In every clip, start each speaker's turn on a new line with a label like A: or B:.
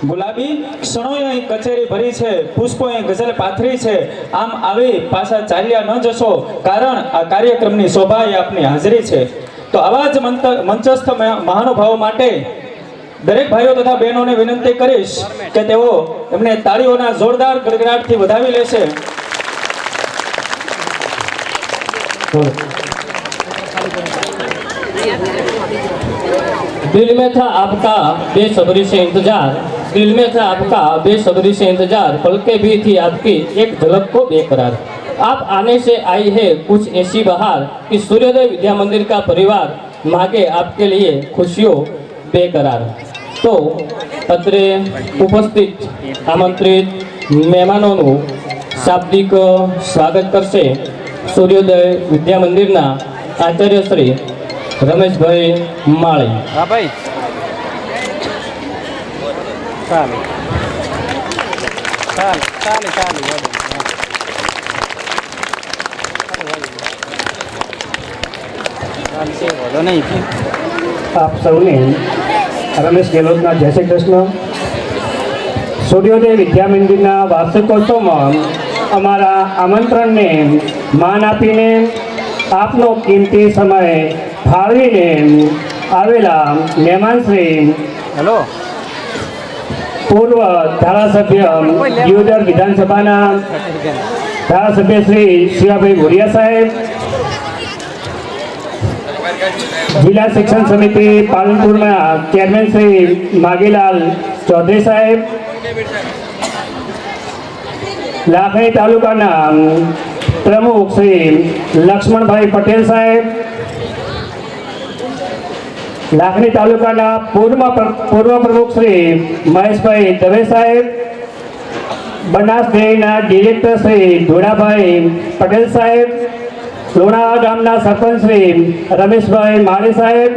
A: ગુલાબી ક્ષણોએ કચેરી ભરી છે, પુષ્પોએ ગઝલ પાથરી છે, આમ આવી પાછા ચાલ્યા ન જશો, કારણ આ કાર્યક્રમની શોભા એ આપની હાજરી છે. તો આવા જ મંચસ્થ મહાનુભાવો માટે દરેક ભાઈઓ તથા બહેનોને વિનંતી કરીશ કે તેઓ એમને તાળીઓના જોરદાર ગડગડાટથી વધાવી લેશે.
B: दिल में था आपका बेसब्री से इंतजार, दिल में था आपका बेसब्री से इंतजार, पलकें भी थी आपकी एक झलक को बेकरार. आप आने से आई है कुछ ऐसी बहार कि सूर्योदय विद्या मंदिर का परिवार मांगे आपके लिए खुशियों बेकरार. तो અત્રે ઉપસ્થિત આમંત્રિત મહેમાનોનું શાબ્દિક સ્વાગત કરશે સૂર્યોદય વિદ્યા મંદિરના આચાર્ય શ્રી રમેશભાઈ માળી.
C: હા ભાઈ ચાલે ચાલે ચાલે ચાલે
D: આપ સૌને રમેશ ગેહલોતના જય શ્રી કૃષ્ણ. સૂર્યોદય વિદ્યા મંદિરના વાર્ષિકોત્સવમાં અમારા આમંત્રણને માન આપીને આપનો કિંમતી સમય ફાળવીને આવેલા મહેમાન શ્રી
C: હેલો
D: પૂર્વ ધારાસભ્ય દિયોદર વિધાનસભાના ધારાસભ્ય શ્રી શિવાભાઈ ભુરિયા સાહેબ, જિલ્લા શિક્ષણ સમિતિ પાલનપુરના ચેરમેન શ્રી માગીલાલ ચૌધરી સાહેબ, લાખણી તાલુકાના પ્રમુખ શ્રી લક્ષ્મણભાઈ પટેલ સાહેબ, લાખણી તાલુકાના પૂર્વ પ્રમુખ શ્રી મહેશભાઈ દવે સાહેબ, બનાસ ડેરીના ડિરેક્ટર શ્રી ધોળાભાઈ પટેલ સાહેબ, લોણાવા ગામના સરપંચ શ્રી રમેશભાઈ માળી સાહેબ,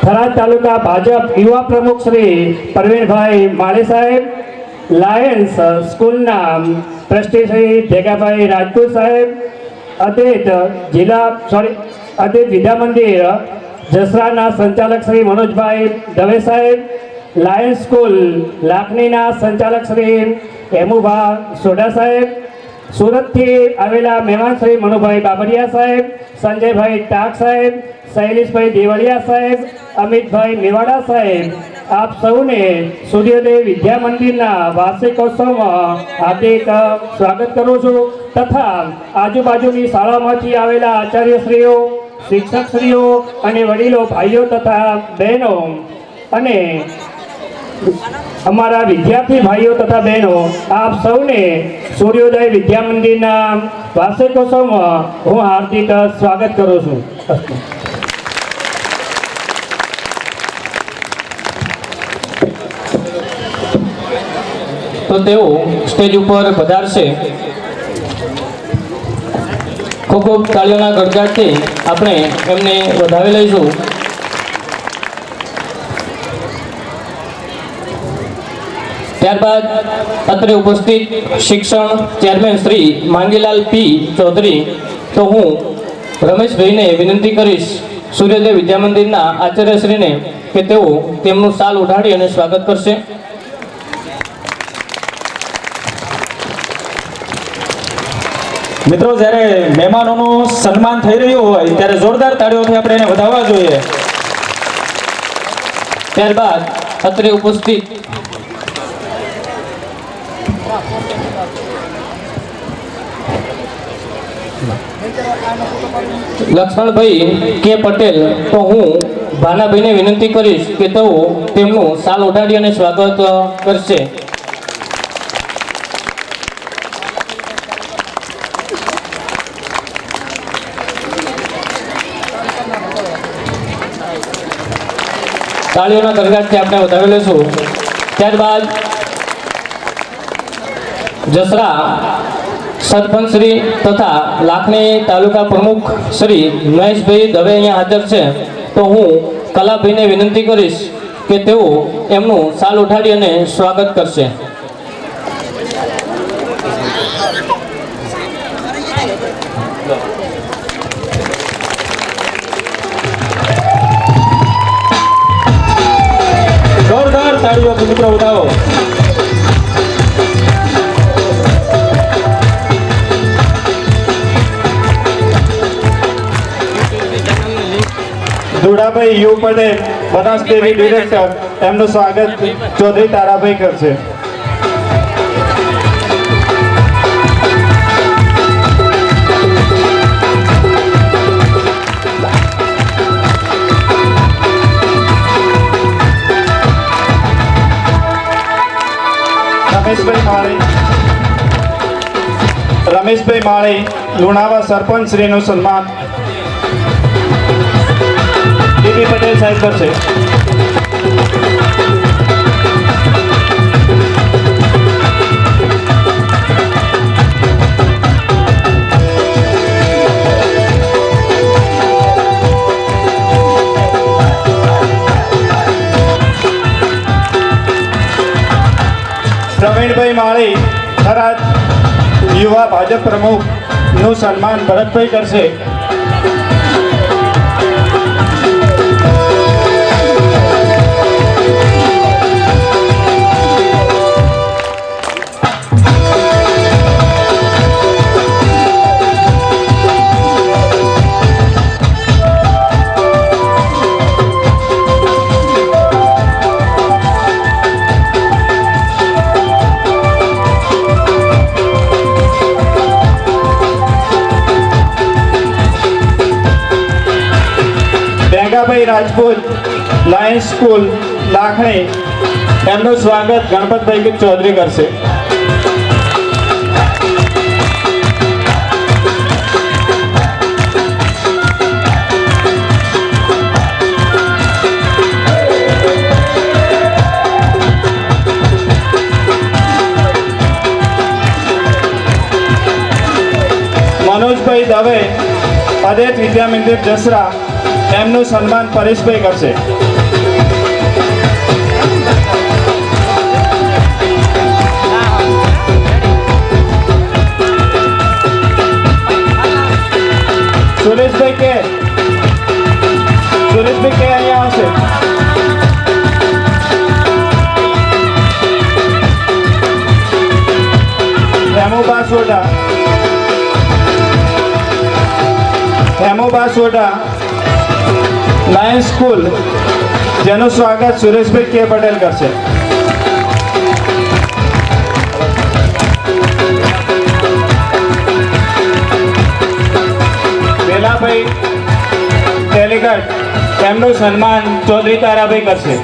D: થરાદ તાલુકા ભાજપ યુવા પ્રમુખ શ્રી પ્રવીણભાઈ માળી સાહેબ, લાયન્સ સ્કૂલના ટ્રસ્ટી શ્રી ભેગાભાઈ રાજપૂત સાહેબ, અદ્વૈત વિદ્યા મંદિર જસરાના સંચાલક શ્રી મનોજભાઈ દવે સાહેબ, લાયન્સ સ્કૂલ લાખણીના સંચાલક શ્રી હેમુભા સોઢા સાહેબ, સુરતથી આવેલા મહેમાન શ્રી મનુભાઈ બાબરિયા સાહેબ, સંજયભાઈ ટાક સાહેબ, શૈલેષભાઈ દેવળિયા સાહેબ, અમિતભાઈ મેવાડા સાહેબ, આપ સૌને સૂર્યોદય વિદ્યા મંદિરના વાર્ષિકોત્સવમાં હાર્દિક સ્વાગત કરું છું. તથા આજુબાજુની શાળામાંથી આવેલા આચાર્યશ્રીઓ, શિક્ષકશ્રીઓ અને વડીલો, ભાઈઓ તથા બહેનો અને અમારા વિદ્યાર્થી ભાઈઓ તથા બહેનો, આપ સૌને સૂર્યોદય વિદ્યા મંદિરના વાર્ષિકોત્સવમાં હું હાર્દિક સ્વાગત કરું છું.
B: તો તેઓ સ્ટેજ ઉપર પધારશે. ખૂબ ખૂબ તાળીઓના ગડગડાટથી આપણે એમને વધાવી લઈશું. ત્યારબાદ અત્રે ઉપસ્થિત શિક્ષણ ચેરમેન શ્રી માંગીલાલ પી ચૌધરી, તો હું રમેશભાઈને વિનંતી કરીશ સૂર્યોદય વિદ્યા મંદિરના આચાર્યશ્રીને કે તેઓ તેમનું શાલ ઉઢાડી અને સ્વાગત કરશે.
A: મિત્રો, જ્યારે મહેમાનોનું સન્માન થઈ રહ્યું હોય ત્યારે જોરદાર તાળીઓથી આપણે એને વધાવવા જોઈએ.
B: ત્યારબાદ અત્રે ઉપસ્થિત લક્ષ્મણભાઈ કે પટેલ, તો હું ભાનાભાઈને વિનંતી કરીશ કે તેઓ તેમનું શાલ ઉઠાડી અને સ્વાગત કરશે. તાળીઓના ગણગાટથી આપણે વધાવી લઈશું. ત્યારબાદ જસરા સરપંચ શ્રી તથા લાખણી તાલુકા પ્રમુખ શ્રી મહેશભાઈ દવે અહીંયા હાજર છે. તો હું કલાભાઈને વિનંતી કરીશ કે તેઓ એમનું શાલ ઉઠાડી અને સ્વાગત કરશે.
A: જોરદાર તાળીઓ મિત્રો ઉડાવો.
E: Dhudabhai U Patel Banas dairy director એમનું સ્વાગત ચૌધરી તારાભાઈ કરશે. રમેશભાઈ માળી લુણાવા સરપંચ શ્રીનું સન્માન ડીપી પટેલ સાહેબ કરશે. પ્રવીણભાઈ માળી થરાદ યુવા ભાજપ પ્રમુખનું સન્માન ભરતભાઈ કરશે. ભાઈ રાજપૂત લાયન્સ સ્કૂલ લાખણી એમનું સ્વાગત ગણપતભાઈ ચૌધરી કરશે. મનોજભાઈ દવે અદેત વિદ્યા મંદિર જસરા એમનું સન્માન પરેશભાઈ કરશે. સુરેશભાઈ કે અહીંયા આવશે. હેમુબા સોઢા લાયન્સ સ્કૂલ જેનું સ્વાગત સુરેશભાઈ કે પટેલ કરશે. વેલાભાઈ તેલીગઢ એમનું સન્માન ચૌધરી તારાભાઈ કરશે.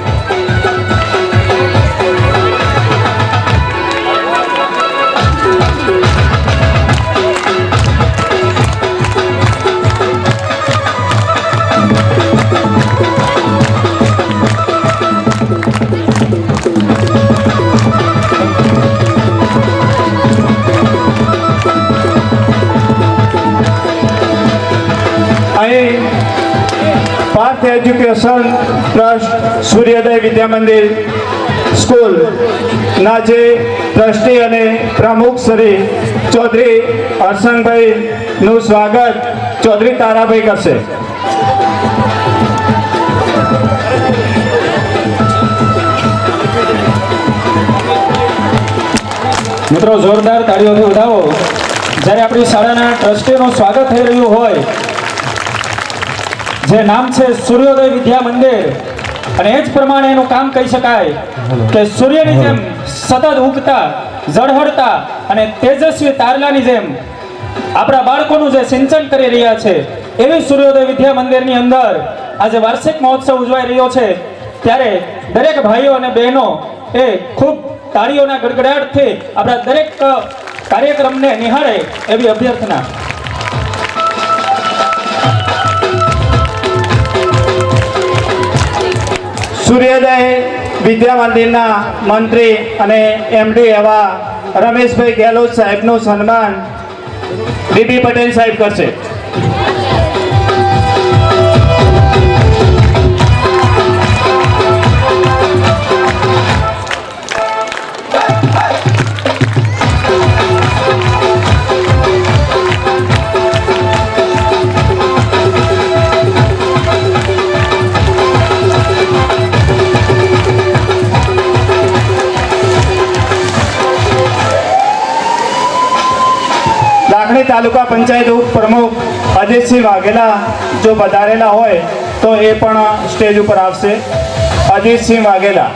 E: અહીં પાર્થ એજ્યુકેશન ટ્રસ્ટ સૂર્યોદય વિદ્યા મંદિર સ્કૂલના જે ટ્રસ્ટી અને પ્રમુખ શ્રી ચૌધરી હરસંગભાઈનું સ્વાગત ચૌધરી તારાભાઈ કરશે.
A: મિત્રો જોરદાર તાળીઓથી વધાવો. જ્યારે આપણી શાળાના ટ્રસ્ટીનું સ્વાગત થઈ રહ્યું હોય, જે નામ છે સૂર્યોદય વિદ્યા મંદિર, અને એ જ પ્રમાણે એનું કામ કહી શકાય કે સૂર્યની જેમ સતત ઉગતા ઝળહળતા અને તેજસ્વી તારલાની જેમ આપણા બાળકોનું જે સિંચન કરી રહ્યા છે, એવી સૂર્યોદય વિદ્યા મંદિરની અંદર આજે વાર્ષિક મહોત્સવ ઉજવાઈ રહ્યો છે. ત્યારે દરેક ભાઈઓ અને બહેનો એ ખૂબ તાળીઓના ગડગડાટથી આપણા દરેક કાર્યક્રમને નિહાળે એવી અભ્યર્થના.
E: સૂર્યોદય વિદ્યા મંદિરના મંત્રી અને એમડી એવા રમેશભાઈ ગેહલોત સાહેબનું સન્માન બીબી પટેલ સાહેબ કરશે. લાખણી તાલુકા પંચાયત ઉપપ્રમુખ અજીતસિંહ વાઘેલા જો પધારેલા હોય તો એ પણ સ્ટેજ ઉપર આવશે. અજીતસિંહ વાઘેલા.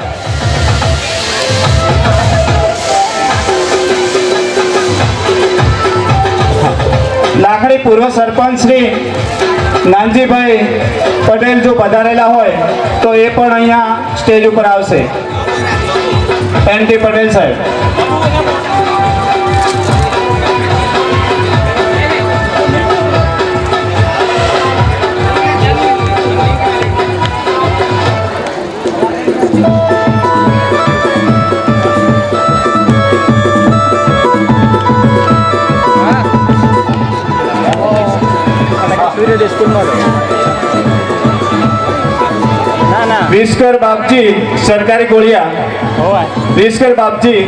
E: લાખણી પૂર્વ સરપંચ શ્રી નાનજીભાઈ પટેલ જો પધારેલા હોય તો એ પણ અહીંયા સ્ટેજ ઉપર આવશે. એનટી પટેલ સાહેબ.
C: સૂર્યોદય સ્કૂલમાં ના ના
E: વિસ્કર બાપજી સરકારી ગોળિયા.
C: હોવાય
E: વિસ્કર બાપજી.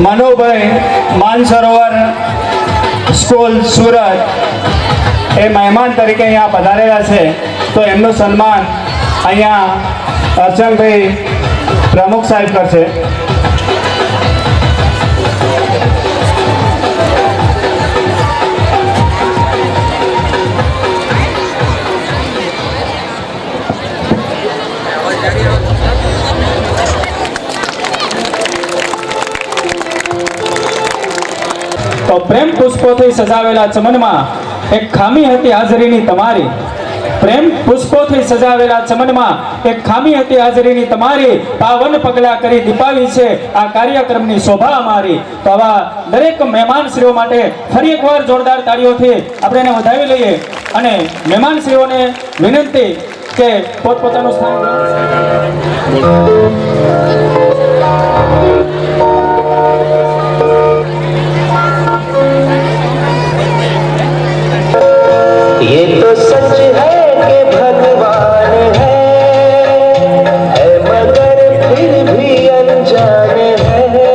E: મનોભાઈ માનસરોવર સ્કૂલ સુરત એ મહેમાન તરીકે અહીંયા પધારેલા છે તો એમનું સન્માન અહીંયા અર્ચનભાઈ પ્રમુખ સાહેબ કરશે.
A: તો પ્રેમ પુષ્પોથી સજાવેલા ચમનમાં એક ખામી હતી હાજરીની તમારી. પ્રેમ પુષ્પોથી સજાવેલા ચમનમાં એક ખામી હતી હાજરીની તમારી. પાવન પગલા કરી દીપાવી છે આ કાર્યક્રમની શોભા અમારી. તો આવા દરેક મહેમાનશ્રીઓ માટે ફરી એકવાર જોરદાર તાળીઓથી આપણે એને વધાવી લઈએ અને મહેમાનશ્રીઓને વિનંતી કે પોતપોતાનું સ્થાન
F: ये तो सच है कि भगवान है मगर फिर भी अनजान है.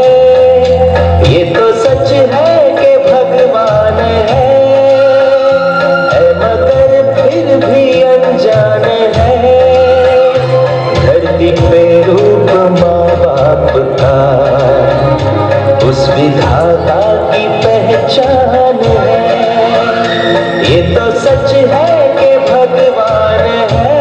F: ये तो सच है कि भगवान है मगर फिर भी अनजान है. धरती पे रूप माँ बाप का उस विधाता की पहचान है. ये तो सच है कि भगवान है.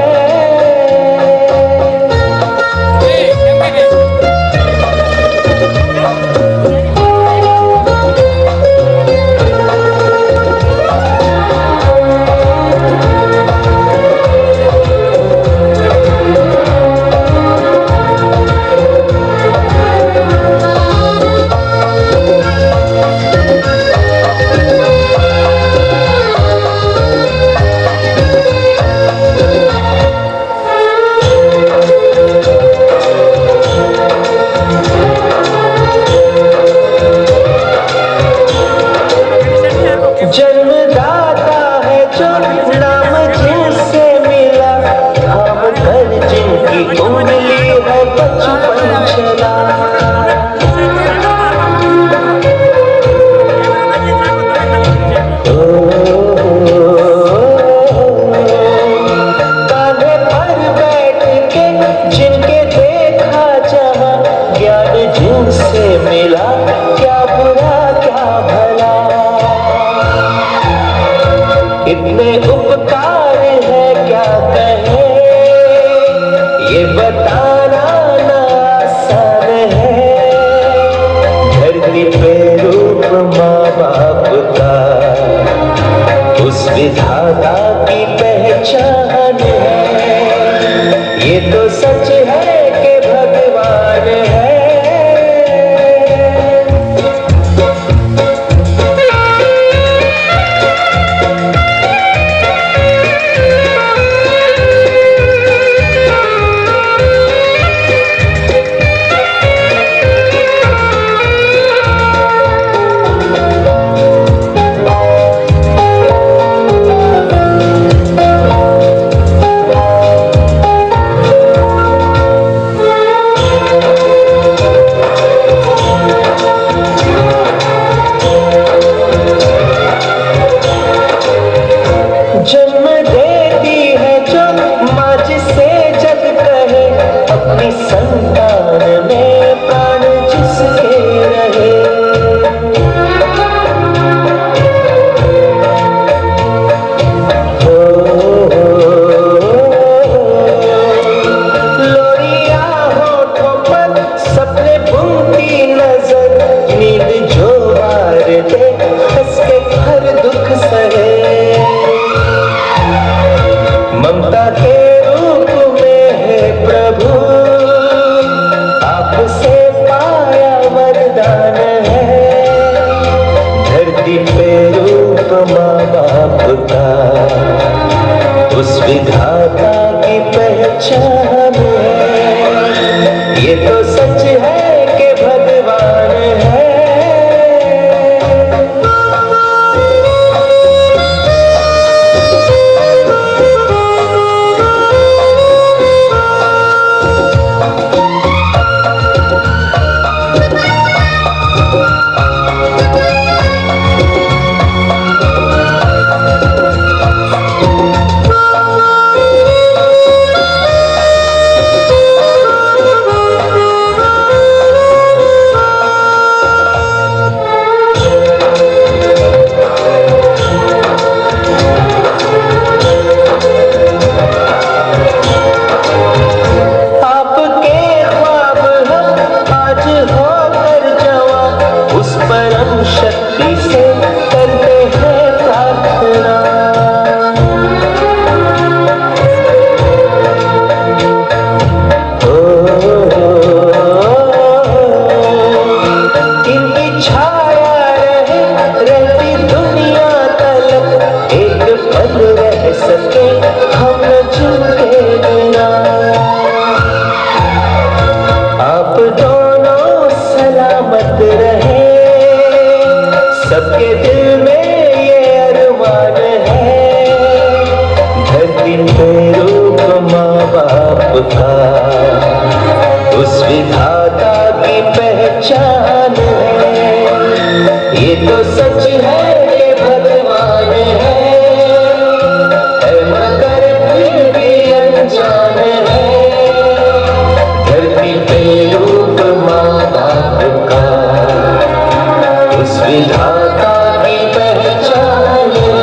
F: कितने उपकार है क्या कहे, ये बताना ना आसान है। धरती पे रूप माँ बाप का उस विधाता की पहचान है। ये तो सच है कि भगवान है। जन्म देती है जो माँ जिसे जग कहे, अपनी संतान में प्राण जिसके रहे। लोरिया होठों पर सपने बुनती नजर, नींद जो वार दे हंस के हर दुख सहे। ममता के रूप में है प्रभु, आपसे पाया वरदान है। धरती पे रूप माँ बाप का उस विधाता की पहचान है। ये तो सच है कि भगवान है। आपके ख्वाब हम आज होकर जवां, उस परम शक्ति से करते हैं प्रार्थना। इनकी छाया रहे रहती दुनिया तलक, एक पल रह सके हम न जिनके बिना। आप दोनों सलामत रहे, सबके दिल में ये अरमान है। धरती पे रूप माँ बाप का उस विधाता की पहचान है। ये तो सच है कि भगवान है, मगर फिर भी अनजान है। धरती पे रूप माँ बाप का उस विधाता की पहचान है।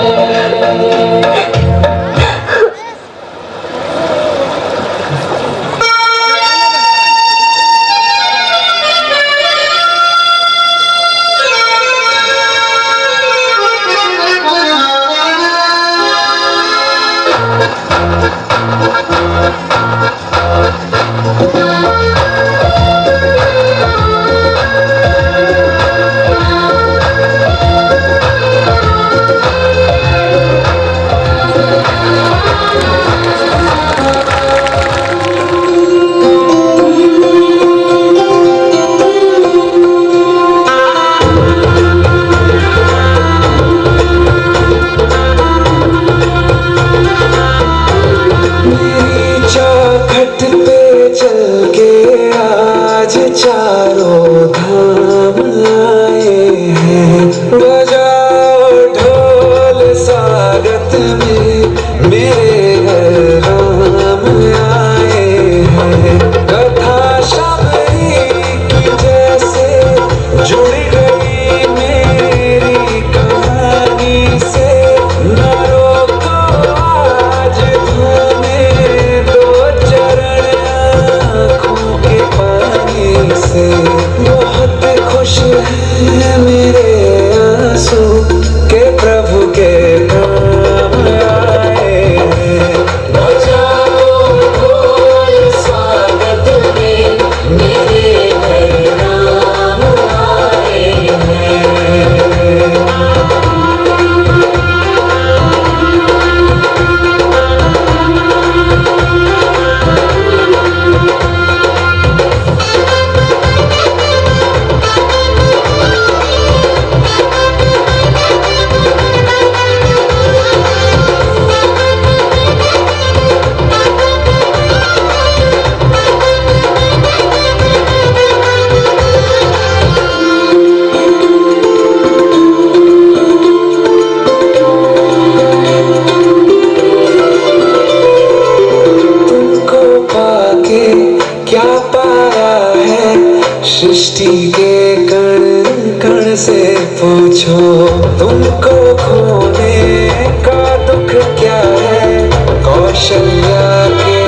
F: हैं मेरे आंसू के प्रभु के काम आए हैं। बचाओ ढोल स्वागत में मेरे घर राम आए हैं। तुमको पाके क्या पाया है, सृष्टि के कण कण से पूछो। तुमको खोने का दुख क्या है, कौशल्या के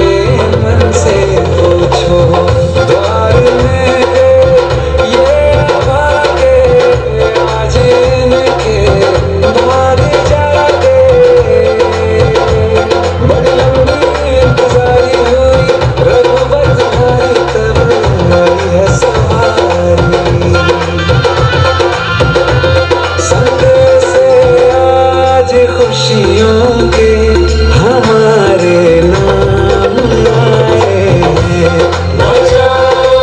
F: मन से पूछो। द्वार में ये भागे आज इनके भाग जागे। बड़ी लंबी इंतजारी हुई रघुवर तुम्हारी, तब आई है सवारी। संदेश आज खुशियों के हमारे नाम आए हैं। बचाओ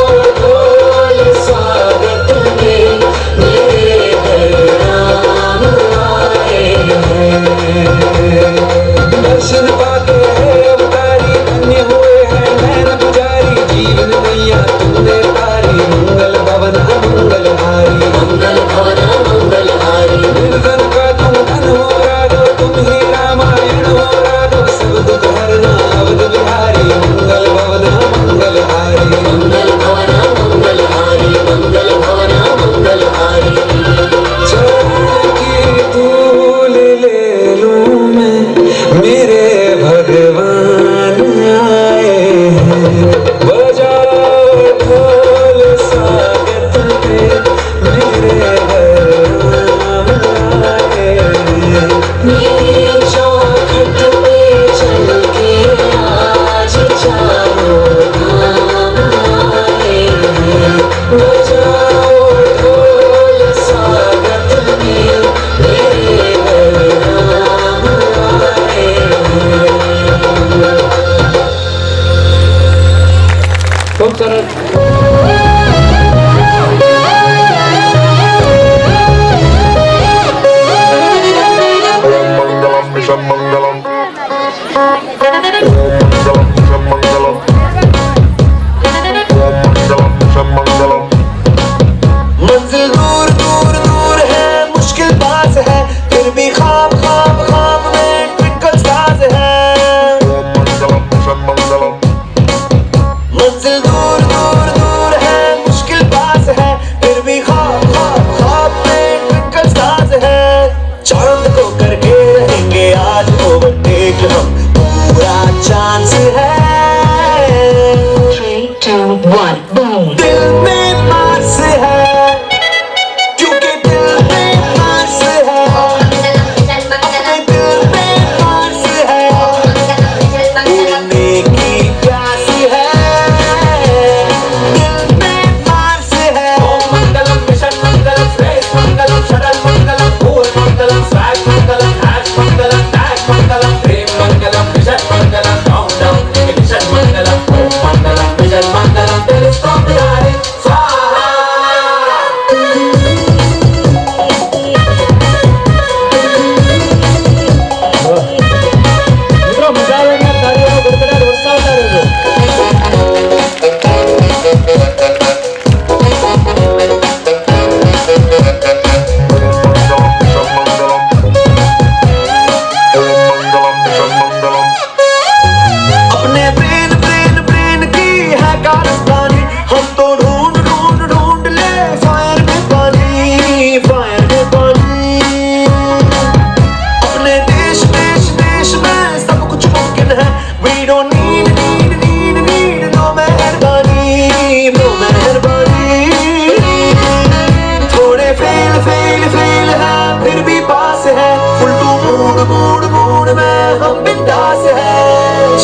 F: फेल फेल फेल है फिर भी पास है उल्टू मूड मूड मूड में हम बिंदास है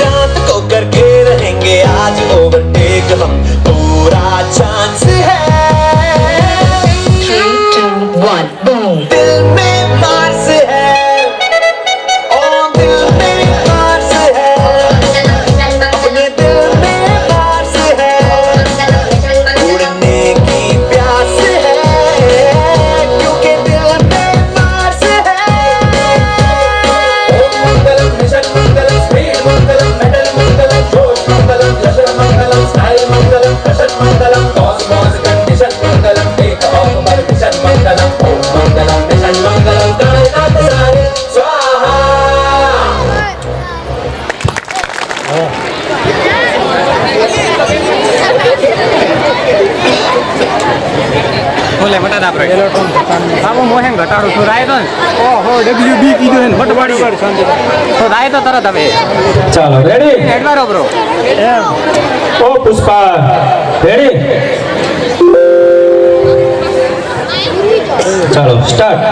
F: चांद को करके रहेंगे आज ओवरटेक हम पूरा चांस है
G: 3, 2, 1, boom.
F: दिल में मार्स है ओ दिल में मार्स है अपने दिल में मार्स है उड़ने की प्यास है क्योंकि दिल में मार्स है मंगलम मिशन मंगलम स्पीड मंगलम मेडल मंगलम जोश मंगलम जश्न मंगलम स्टाइल मंगलम फैशन मंगलम कॉस्मोस कंडीशन मंगलम टेक ऑफ परमिशन मंगलम ओम मंगलम मिशन मंगलम कायनात सारे स्वाहा
C: બોલે બટા આપણે આવો મોહેન ઘટાડું તો રાય તો ઓહો ડબલ્યુબી કીધું ને બટવાડી તો રાય તો તરત હવે
A: ચાલો રેડી
C: એડવારો બ્રો
A: ઓ પુષ્પા રેડી ચાલો સ્ટાર્ટ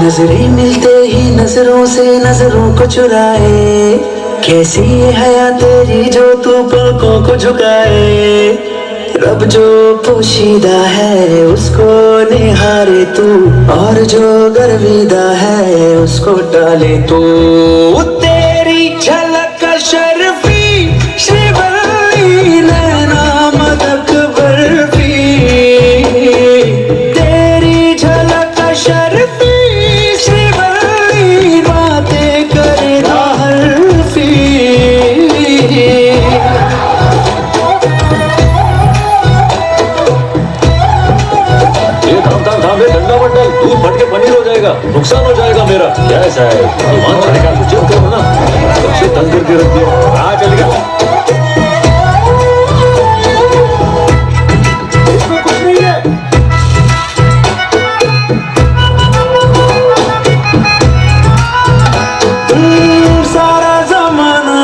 F: नजरें मिलते ही नजरों से नजरों को चुराए कैसी ये हया तेरी जो तू पलकों को झुकाए रब जो पोशीदा है उसको निहारे तू और जो गर्विदा है उसको टाले तू तेरी झलक शर्फी श्रीवल्ली नैना मदक बर्फी तेरी झलक शर्फी श्रीवल्ली बातें करे हल्फी
H: ठंडा मंडल दूध फट के पनीर हो जाएगा नुकसान हो जाएगा मेरा क्या ऐसा है भगवान चलेगा मुझे करो ना सबसे तंग करके रख दिया हाँ चलेगा इसमें कुछ नहीं है
F: सारा जमाना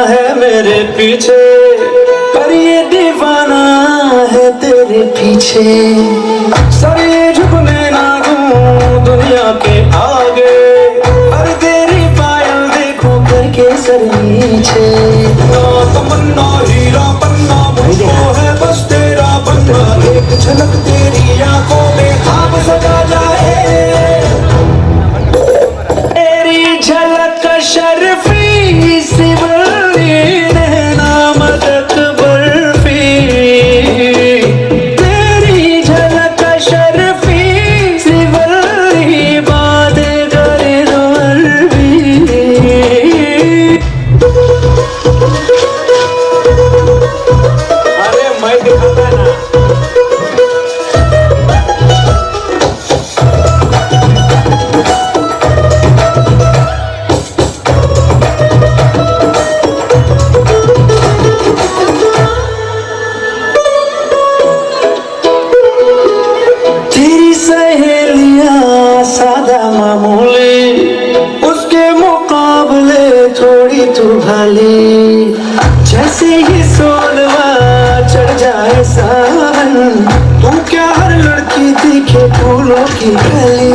F: है मेरे पीछे पर ये दीवाना है तेरे पीछे सर ये झुकने ना दूं दुनिया के आगे पर तेरी पायल देखो करके सर नीचे ना तमन्ना हीरा पन्ना मुझको है बस तेरा बनना एक झलक तेरी आंखों में ख्वाब सजा जाए तेरी झलक शर्फी सिवली नैना मदक बर्फी तेरी झलक शर्फी सिवली बातें करे दर्वी अरे मैं दिखाता ना तेरी सहेलियां सादा मामूली उसके मुकाबले थोड़ी तू भली जैसे ये सोलवा चढ़ जाए सावन तू क्या हर लड़की दिखे फूलों की गली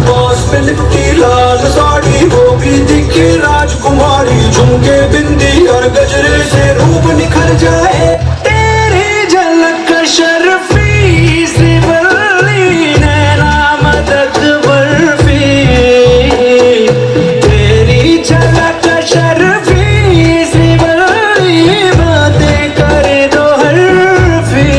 F: बॉस पे लिपटी लाल साड़ी वो भी दिखे राजकुमारी झुमके बिंदी और गजरे से रूप निखर जाए तेरी झलक शर्फी सिवली नैना मदक बर्फी तेरी झलक शर्फी सिवली बातें करे दो हल्फी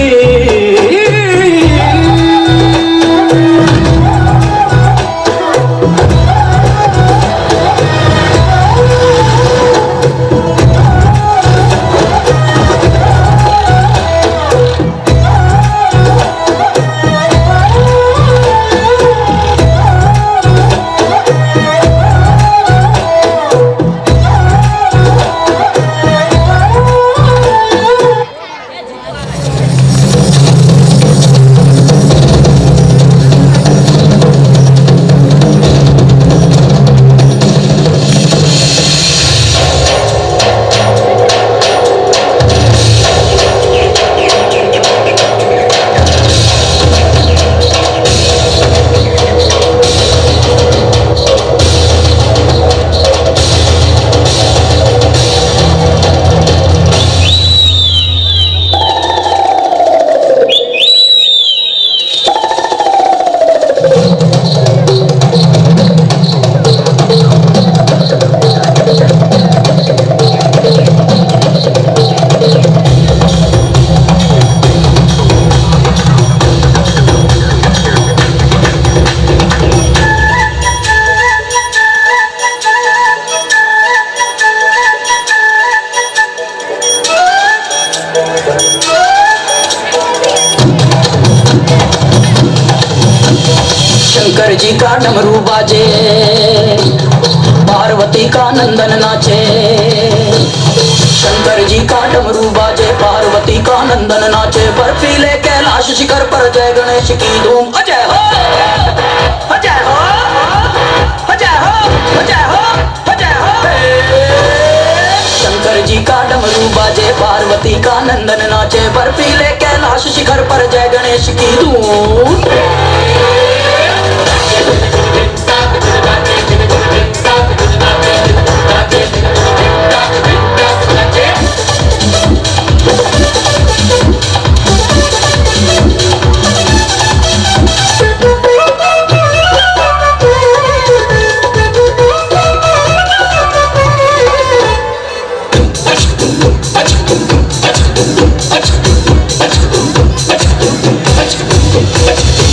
I: का डमरू बाजे, पार्वती का नंदन नाचे। शंकर जी का डमरू बाजे, पार्वती का नंदन नाचे। बर्फीले कैलाश शिखर पर जय गणेश की धूम। अजय हो, अजय हो, अजय हो, अजय हो, अजय हो। शंकर जी का डमरू बाजे, पार्वती का नंदन नाचे। बर्फीले कैलाश शिखर पर जय गणेश की धूम।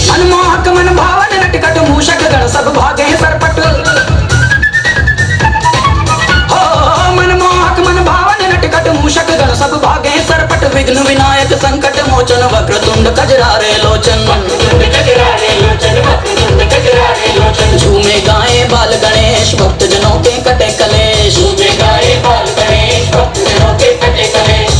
I: मनमोहक मन भावन नटखट मूषक गण सब भागे सरपट। हो मनमोहक मन भावन नटखट मूषक गण सब भागे सरपट। विघ्न विनायक संकट मोचन वक्रतुंड कजरारे लोचन। झूमे गाए बाल गणेश भक्त जनों के कटे कलेश। झूमे गाए बाल गणेश भक्त जनों के कटे कलेश।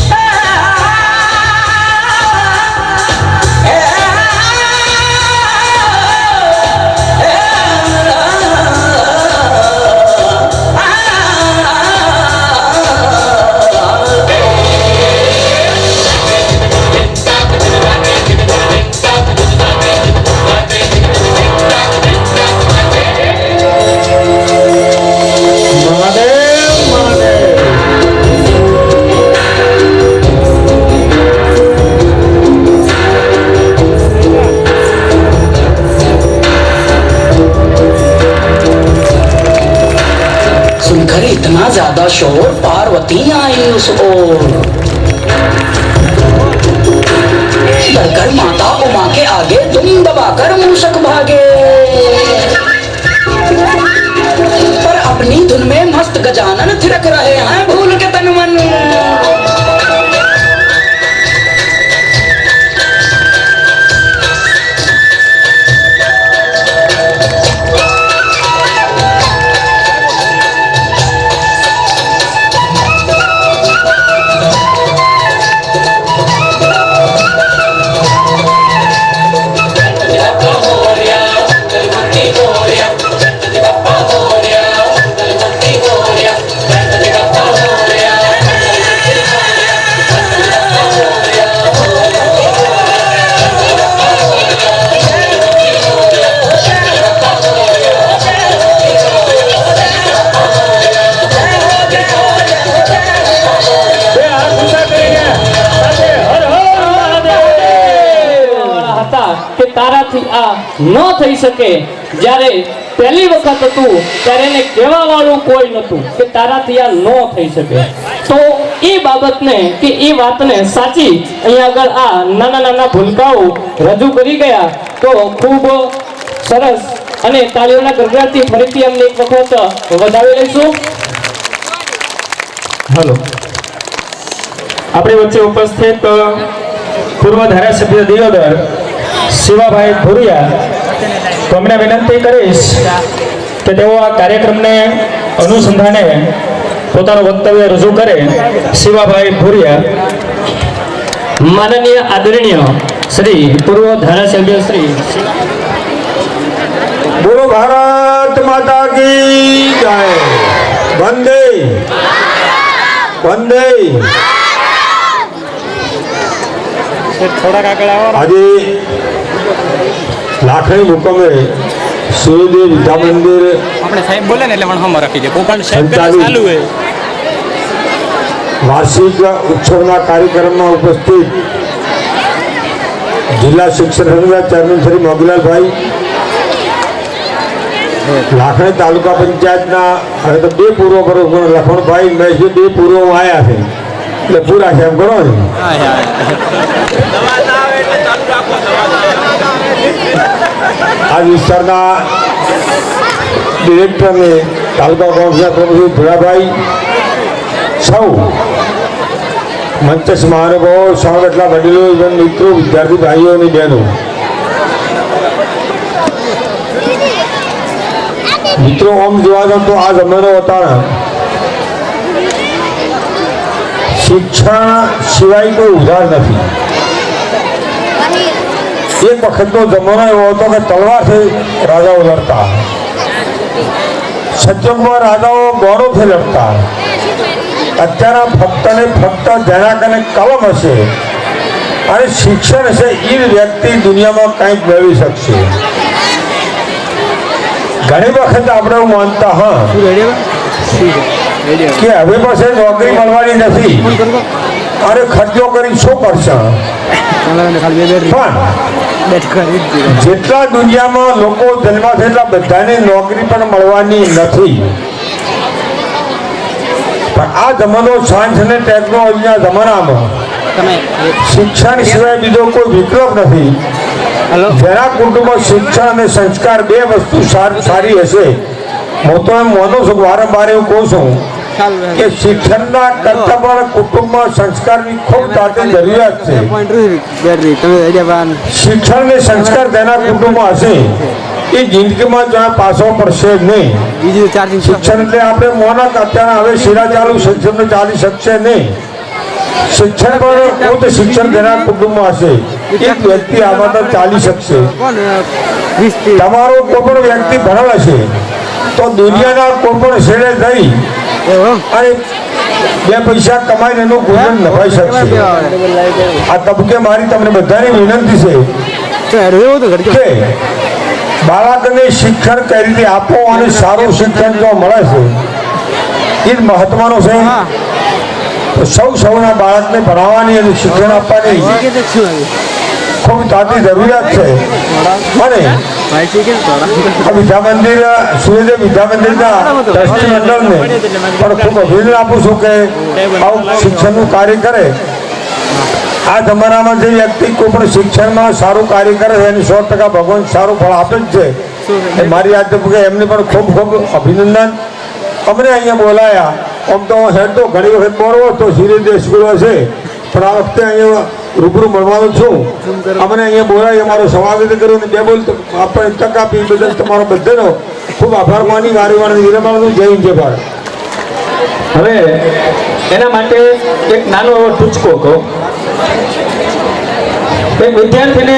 I: सुनकर इतना ज्यादा शोर पार्वती आई उस ओर। डरकर माता उमा के आगे दुम दबाकर मूषक भागे। पर अपनी धुन में मस्त गजानन थिरक रहे हैं भूल के तन मन।
B: તારાથી આ ન થઈ શકે। જ્યારે પહેલી વખત હતું ત્યારે એને કહેવા વાળું કોઈ નહોતું કે તારાથી આ ન થઈ શકે। તો એ બાબતને કે એ વાતને સાચી અહીંયા આગળ આ નાના નાના ભૂલકાઓ રજૂ કરી ગયા। તો ખૂબ સરસ અને તાળીઓના ગરગડાટથી ફરીથી અમને એક વખત વધાવી લઈશું।
A: हेलो अपनी वच्चे उपस्थित पूर्व धारासभ्य दियोदर शिवाभाई भूरिया तो अमने विनंती करीश कि तेओ आ कार्यक्रमने अनुसंधाने पोतानुं वक्तव्य रजू करे। शिवाभाई भूरिया।
B: माननीय आदरणीय श्री पूर्व धारासभ्य श्री
H: बोलो भारत माता की जय। वंदे वंदे। आज लाखणी मुकामे सूर्यदेव विद्या मंदिर
C: આપણે સાહેબ બોલે ને એટલે મને હમ રાખી દે કોપણ
H: સંચાલિત
C: ચાલુ હે
H: वार्षिक उत्सवना कार्यक्रम में उपस्थित जिला शिक्षण संघना चेरमेन श्री मोगीलाल भाई, लाखणी तालुका पंचायतना હવે તો બે પૂર્વ પ્રમુખ લખણભાઈ મેં બે પૂર્વ આવ્યા છે એટલે પૂરા છે એમ કરો ને। આ વિસ્તારના ડિરેક્ટર ને તાલુકા કોંગ્રેસના પ્રમુખ ભીડાભાઈ સૌ મંચસ્થ મહાનુભાવો સૌ એટલા વડીલો મિત્રો વિદ્યાર્થી ભાઈઓ અને બહેનો મિત્રો આમ જોવા જાવ તો આ જમાનો અત્યારે શિક્ષણ સિવાય કોઈ ઉધાર નથી. એક વખતનો જમાનો એવો હતો કે તલવારથી રાજાઓ લડતા, સત્યુગમાં રાજાઓ ગોળોથી લડતા. અત્યારે ફક્ત ને ફક્ત જેના કને કલમ હશે અને શિક્ષણ હશે એ જ વ્યક્તિ દુનિયામાં કંઈક મેળવી શકશે. ઘણી વખત આપણે એવું માનતા કે હવે પછી નોકરી મળવાની નથી અને ખર્ચો કરી શું કરશે. પણ જેટલા દુનિયામાં લોકો જન્મ છે એટલા બધાને નોકરી પણ મળવાની નથી. પણ આ જમાનો સાયન્સ અને ટેકનોલોજીના જમાનામાં શિક્ષણ સિવાય બીજો કોઈ વિકલ્પ નથી. જેના કુટુંબમાં શિક્ષણ અને સંસ્કાર બે વસ્તુ સારી હશે, હું તો એમ માનું છું, વારંવાર એવું કહું છું કે શિક્ષણના કરતા પણ કુટુંબમાં સંસ્કારની ખૂબ તાતી જરૂરિયાત છે. શિક્ષણ અને સંસ્કાર તેના કુટુંબમાં હશે એ જિંદગીમાં જ્યાં પાછો પડશે નહીં. શિક્ષણ એટલે આપણે મોનક અત્યારે હવે શિરા ચાલુ શિક્ષણ ચાલી શકશે નહીં. શિક્ષણ પણ ઉચ્ચ શિક્ષણ તેના કુટુંબમાં હશે એક વ્યક્તિ આમાં તો ચાલી શકશે. તમારો કોઈ પણ વ્યક્તિ ભણેલ હશે તો દુનિયાના કોઈ પણ શેરે જઈ અને બે પૈસા કમાઈને એનું ગુજરાન નભાઈ શકશે. આ તબકે મારી તમને બધાની વિનંતી છે કે બાળકને શિક્ષણ કઈ રીતે આપો અને સારું શિક્ષણ જો મળે છે એ જ મહત્વનું છે. સૌના બાળકને ભણાવવાની અને શિક્ષણ આપવાની ખૂબ તાતી જરૂરિયાત છે. અને વિદ્યા મંદિર સૂર્યદેવ વિદ્યા મંદિરના ટ્રસ્ટી મંડળને પણ ખૂબ અભિનંદન આપું છું કે આવું શિક્ષણનું કાર્ય કરે. આ જમાનામાં જે વ્યક્તિ કોઈ પણ શિક્ષણમાં સારું કાર્ય કરે છે એની 100% ભગવાન સારું ફળ આપે જ છે. મારી યાદ એમને પણ ખૂબ ખૂબ અભિનંદન. અમને અહીંયા બોલાયા. આમ તો હેડ તો ઘણી વખત બોલવો તો સિરિયસ સ્કૂલ હશે, પણ આ વખતે અહીંયા રૂબરૂ મળવાનું છું. અમને અહીંયા બોલાવી અમારો સ્વાગત કર્યું અને બે બોલ આપણે તક આપી બદલ તમારો બધાનો ખૂબ આભાર માની વારી વિરમાનું જય હિન્દ જય ભારત.
A: હવે એના માટે એક નાનો એવો ટૂચકો કહું. એક વિદ્યાર્થીને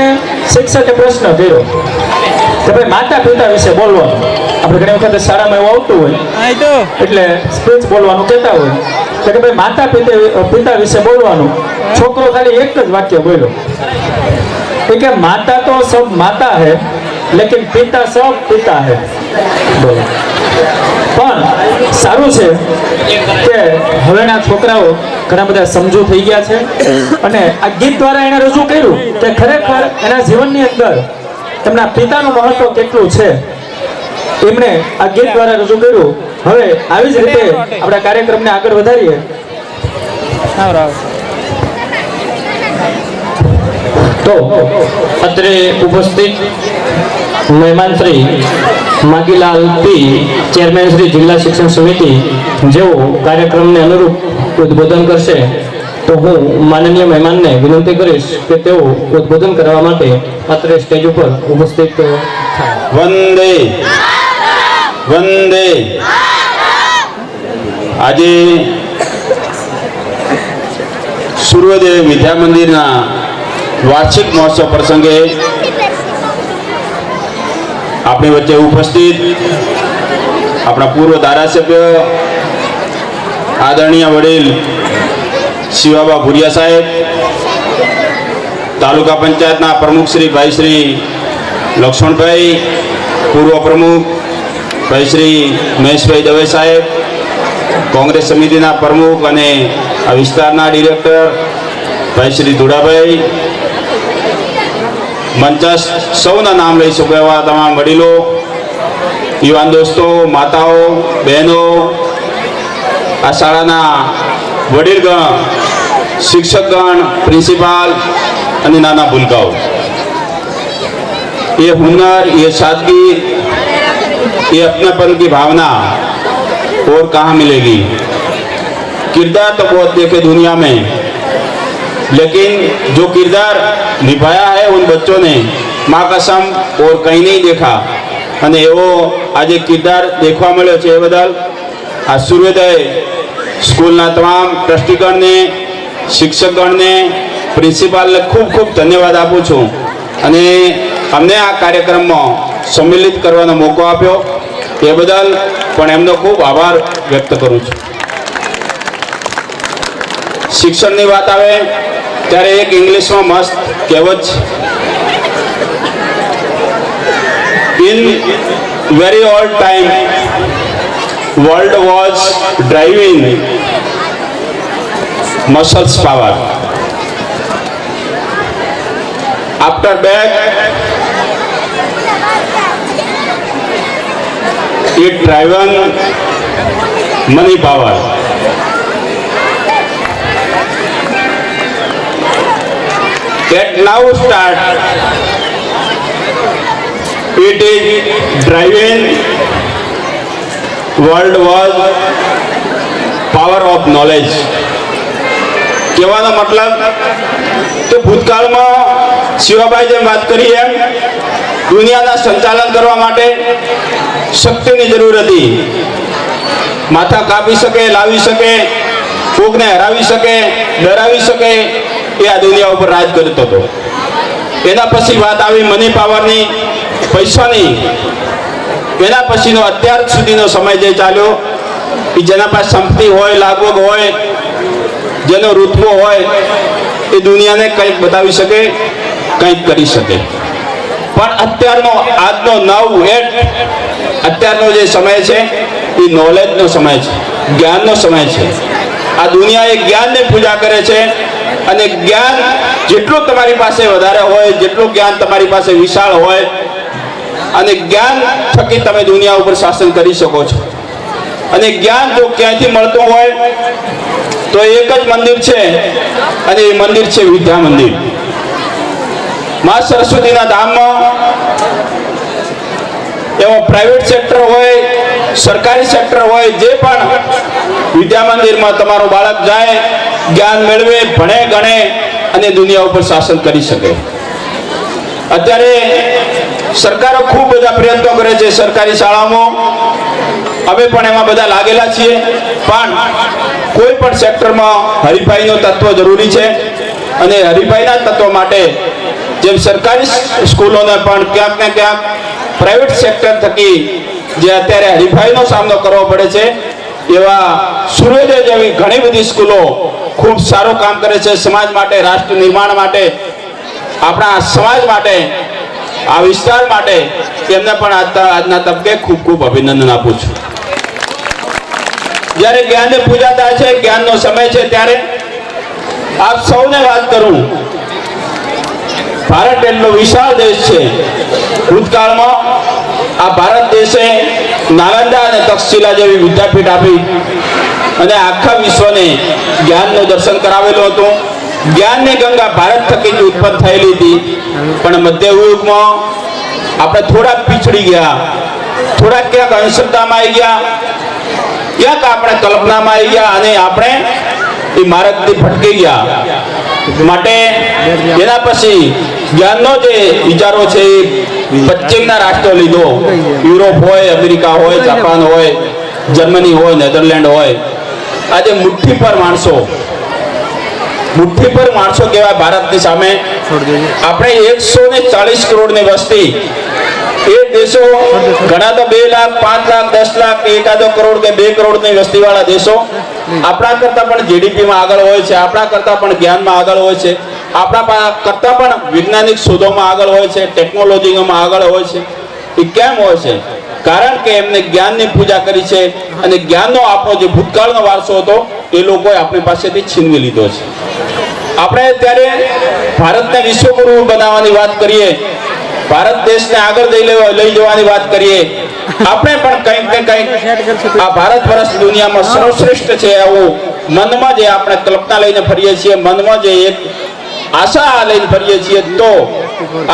A: શિક્ષકે પ્રશ્ન કર્યો કે ભાઈ માતા પિતા વિશે બોલવાનું. આપણે ઘણી વખત શાળામાં એવું આવતું હોય એટલે સ્પીચ બોલવાનું કહેતા હોય કે ભાઈ માતા પિતા વિશે બોલવાનું. છોકરો ખાલી એક જ વાક્ય બોલ્યો કે માતા તો સબ માતા હૈ લેકિન પિતા સબ પિતા હૈ. બોલો. પણ સારું છે કે હવેના છોકરાઓ ઘણા બધા સમજુ થઈ ગયા છે અને આ ગીત દ્વારા એને રજૂ કર્યું કે ખરેખર એના જીવનની અંદર તેમના પિતાનું મહત્વ કેટલું છે એમણે આ ગીત દ્વારા રજૂ કર્યું. હવે આવી જ રીતે આપણા કાર્યક્રમને આગળ વધારીએ.
B: તો અત્રે ઉપસ્થિત મહેમાન શ્રી માગીલાલ પી, ચેરમેન શ્રી જિલ્લા શિક્ષણ સમિતિ, જેઓ કાર્યક્રમને અનુરૂપ ઉદ્બોધન કરશે, તો હું માનનીય મહેમાનને વિનંતી કરીશ કે તેઓ ઉદ્બોધન કરવા માટે અત્રે સ્ટેજ ઉપર ઉપસ્થિત થાય.
J: વંદે વંદે. આજે સૂર્યોદય વિદ્યા મંદિરના વાર્ષિક મહોત્સવ પ્રસંગે આપણી વચ્ચે ઉપસ્થિત આપણા પૂર્વ ધારાસભ્ય આદરણીય વડીલ શિવાબા ભુરિયા સાહેબ, તાલુકા પંચાયતના પ્રમુખ શ્રી ભાઈ શ્રી લક્ષ્મણભાઈ, પૂર્વ પ્રમુખ ભાઈ શ્રી મહેશભાઈ દવે સાહેબ, કોંગ્રેસ સમિતિના પ્રમુખ અને આ વિસ્તારના ડિરેક્ટર ભાઈ શ્રી ધુડાભાઈ, મંચસ્થ સૌના નામ લઈ શકો એવા તમામ વડીલો, યુવાન દોસ્તો, માતાઓ, બહેનો, આ શાળાના વડીલગણ, શિક્ષકગણ, પ્રિન્સિપાલ અને નાના ભૂલકાઓ. ये हुनर, ये सादगी, ये अपनापन की भावना और कहाँ मिलेगी. किरदार तो बहुत देखे दुनिया में, लेकिन जो किरदार निभाया है उन बच्चों ने माँ कसम और कहीं नहीं देखा. અને એવો આજે કિરદાર દેખવા મળ્યો છે. એ બદલ આ સૂર્યોદય સ્કૂલના તમામ ટ્રસ્ટીગણને, શિક્ષકગણને, પ્રિન્સિપાલને ખૂબ ખૂબ ધન્યવાદ આપું છું અને અમને આ કાર્યક્રમમાં સંમિલિત કરવાનો મોકો આપ્યો એ બદલ પણ એમનો ખૂબ આભાર વ્યક્ત કરું છું. શિક્ષણની વાત આવે ત્યારે એક ઇંગ્લિશમાં મસ્ત કહેવત છે, in very old time world was driving muscles power. After that, it driven money power. That now start, it is driving world was power of knowledge. કહેવાનો મતલબ કે ભૂતકાળમાં શિવાભાઈ જેમ વાત કરી એમ દુનિયાના સંચાલન કરવા માટે શક્તિની જરૂર હતી. માથા કાપી શકે, લાવી શકે, કોકને હરાવી શકે, ડરાવી શકે, એ આ દુનિયા ઉપર રાજ કરતો હતો. એના પછી વાત આવી મની પાવરની, પૈસાની. એના પછીનો અત્યાર સુધીનો સમય જે ચાલ્યો એ જેના પાસે સંપત્તિ હોય, લાગવગ હોય, જેનો રૂતબો હોય એ દુનિયાને કંઈક બતાવી શકે, કંઈક કરી શકે. પણ અત્યારનો આજનો અત્યારનો જે સમય છે એ નોલેજનો સમય છે, જ્ઞાનનો સમય છે. આ દુનિયા એ જ્ઞાનની પૂજા કરે છે અને જ્ઞાન જેટલું તમારી પાસે વધારે હોય, જેટલું જ્ઞાન તમારી પાસે વિશાળ હોય અને જ્ઞાન થકી તમે દુનિયા ઉપર શાસન કરી શકો છો. અને જ્ઞાન જો ક્યાંયથી મળતું હોય તો એક જ મંદિર છે અને એ મંદિર છે વિદ્યા મંદિર. મા સરસ્વતીના ધામમાં એવો પ્રાઇવેટ સેક્ટર હોય, સરકારી સેક્ટર હોય, જે પણ વિદ્યા મંદિરમાં તમારું બાળક જાય, જ્ઞાન મેળવે, ભણે ગણે અને દુનિયા ઉપર શાસન કરી શકે. અત્યારે સરકારો ખૂબ બધા પ્રયત્નો કરે છે સરકારી શાળાઓમાં, અમે પણ એમાં બધા લાગેલા છીએ. પણ કોઈ પણ સેક્ટરમાં હરીફાઈનું તત્વ જરૂરી છે અને હરીફાઈના તત્વ માટે જેમ સરકારી સ્કૂલોને પણ ક્યાંક ને ક્યાંક પ્રાઇવેટ સેક્ટર થકી જે અત્યારે હરીફાઈનો સામનો કરવો પડે છે, એવા સૂર્યોદય જેવી ઘણી બધી સ્કૂલો ખૂબ સારું કામ કરે છે સમાજ માટે, રાષ્ટ્ર નિર્માણ માટે, આપણા સમાજ માટે, આ વિસ્તાર માટે. એમને પણ આજના તબકે ખૂબ ખૂબ અભિનંદન આપું છું. જ્યારે જ્ઞાનની પૂજા થાય છે, જ્ઞાનનો સમય છે, ત્યારે આપ સૌને વાત કરું, ભારત એટલો વિશાળ દેશ છે. ભૂતકાળમાં આ ભારત દેશે નાલંદા અને તક્ષશિલા જેવી વિદ્યાપીઠ આપી અને આખા વિશ્વને જ્ઞાનનું દર્શન કરાવેલું હતું. જ્ઞાનની ગંગા ભારત થકી જ ઉત્પન્ન થયેલી હતી. પણ મધ્યયુગમાં આપણે થોડાક પીછડી ગયા, થોડાક ક્યાંક અંધશ્રદ્ધામાં આવી ગયા, ક્યાંક આપણે કલ્પનામાં આવી ગયા અને આપણે એ માર્ગથી ભટકી ગયા. માટે એના પછી જ્ઞાનનો જે વિચારો છે એ પશ્ચિમના રાષ્ટ્રો લીધો. યુરોપ હોય, અમેરિકા હોય, જાપાન હોય, જર્મની હોય, નેધરલેન્ડ હોય. આજે મુઠ્ઠી પર માણસો કહેવાય ભારતની સામે. આપણે 140 કરોડની વસ્તી, એ દેશો ઘણા તો 2 લાખ, 5 લાખ, 10 લાખ, એકાદો કરોડ કે 2 કરોડની વસ્તીવાળા દેશો આપણા કરતાં પણ જીડીપીમાં આગળ હોય છે, આપણા કરતાં પણ જ્ઞાનમાં આગળ હોય છે, આપણા કરતાં પણ વૈજ્ઞાનિક શોધોમાં આગળ હોય છે, ટેકનોલોજીમાં આગળ હોય છે. એ કેમ હોય છે? કારણ કે એમને જ્ઞાનની પૂજા કરી છે અને જ્ઞાનનો આપણો જે ભૂતકાળનો વારસો હતો એ લોકોએ આપણી પાસેથી છીનવી લીધો છે. આપણે ત્યારે ભારતને વિશ્વગુરુ બનાવવાની વાત કરીએ, ભારત દેશને આગળ લઈ જવાની વાત કરીએ, આપણે પણ કંઈક ને કંઈક આ ભારત વર્ષ દુનિયામાં સર્વશ્રેષ્ઠ છે આવું મનમાં જે આપણે કલ્પના લઈને ફરીએ છીએ, મનમાં જે એક આશા લઈને ફરીએ છીએ, તો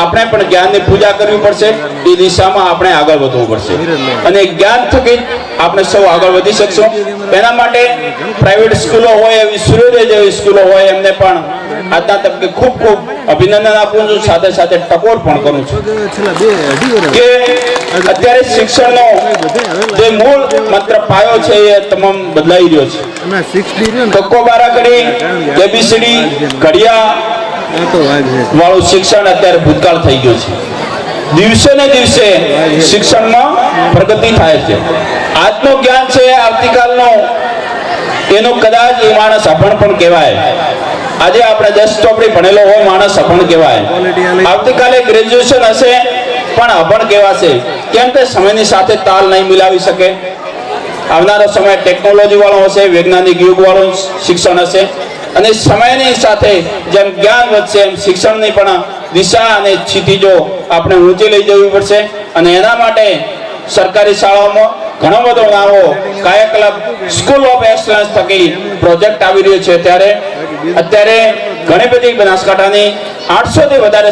J: આપણે પણ જ્ઞાનની પૂજા કરવી પડશે. એ દિશામાં આપણે આગળ વધવું પડશે અને જ્ઞાન થકી આપણે સૌ આગળ વધી શકશું. એના માટે પ્રાઇવેટ સ્કૂલો હોય, એવી સૂર્યોદય જેવી સ્કૂલો હોય, એમને પણ આજના તબકે ખૂબ ખૂબ અભિનંદન આપું છું, સાથે સાથે ટકોર પણ કરું છું કે અત્યારે શિક્ષણનો જે મૂળ મંત્ર પાયો છે એ તમામ બદલાઈ રહ્યો છે. કક્કો બારાકડી એબીસીડી ઘડિયા વાળું શિક્ષણ અત્યારે ભૂતકાળ થઈ ગયું છે. દિવસે ને દિવસે શિક્ષણમાં પ્રગતિ થાય છે. આજનું જ્ઞાન છે આવતીકાલનો એનો કદાચ એ માણસ અભણ પણ કહેવાય. આજે આપણે 10 ચોપડી ભણેલો હોય માણસ અભણ કહેવાય. આવતીકાલે ગ્રેજ્યુએશન હશે પણ અભણ કહેવાશે. કેમ કે સમયની સાથે તાલ નહીં મિલાવી શકે. આવનારો સમય ટેકનોલોજી વાળો હશે, વૈજ્ઞાનિક યુગ વાળું શિક્ષણ હશે અને સમયની સાથે જેમ જ્ઞાન વધશે એમ શિક્ષણની પણ દિશા અને ક્ષિતિજો આપણે ઊંચી લઈ જવી પડશે. અને એના માટે સરકારી શાળાઓમાં ઘણો બધો નાવો કાયાકલ્પ સ્કૂલ ઓફ એક્સલન્સ થકી પ્રોજેક્ટ આવી રહ્યો છે. ત્યારે અત્યારે ઘણી બધી બનાસકાંઠાની 800 થી વધારે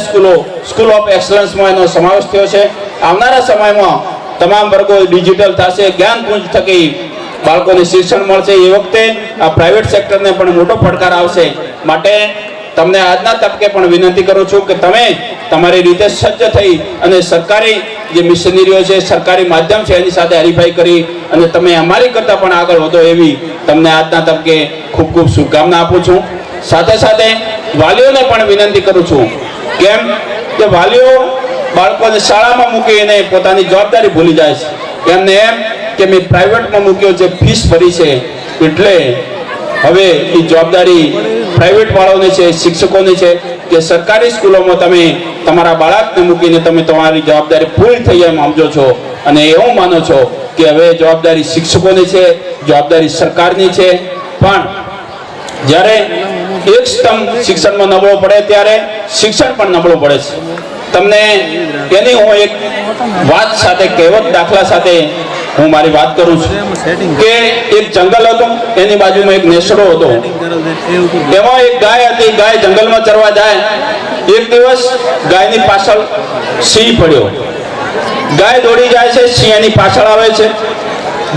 J: સ્કૂલ ઓફ એક્સલન્સમાં એનો સમાવેશ થયો છે. આવનારા સમયમાં તમામ વર્ગો ડિજિટલ થશે, જ્ઞાનપુંજ થકી બાળકોને શિક્ષણ મળશે. એ વખતે આ પ્રાઇવેટ સેક્ટરને પણ મોટો પડકાર આવશે. માટે તમને આજના તબકે પણ વિનંતી કરું છું કે તમે તમારી રીતે સજ્જ થઈ અને સરકારી જે મિશનરીઓ છે, સરકારી માધ્યમ છે એની સાથે હરીફાઈ કરી અને તમે અમારી કરતાં પણ આગળ વધો એવી તમને આજના તબકે ખૂબ ખૂબ શુભકામના આપું છું. સાથે સાથે વાલીઓને પણ વિનંતી કરું છું. કેમ કે વાલીઓ બાળકોને શાળામાં મૂકીને પોતાની જવાબદારી ભૂલી જાય છે. એમને એમ કે મેં પ્રાઇવેટમાં મૂક્યો છે, ફીસ ભરી છે એટલે હવે એ જવાબદારી પ્રાઇવેટ વાળાઓની છે, શિક્ષકોની છે કે સરકારી સ્કૂલોમાં તમે તમારા બાળકને મૂકીને તમે તમારી જવાબદારી પૂરી થઈ એમ સમજો છો અને એવું માનો છો કે હવે જવાબદારી શિક્ષકોની છે, જવાબદારી સરકારની છે. પણ જ્યારે એક સ્તંભ શિક્ષણમાં નબળો પડે ત્યારે શિક્ષણ પણ નબળું પડે છે. તમને એની હું એક વાત સાથે કહેવત દાખલા સાથે હું મારી વાત કરું છું કે એક જંગલ હતું, એની બાજુમાં એક નેસડો હતો. એમાં એક ગાય હતી. ગાય જંગલમાં ચરવા જાય. એક દિવસ ગાયની પાછળ સિંહ પડ્યો. ગાય દોડી જાય છે, સિંહ એની પાછળ આવે છે.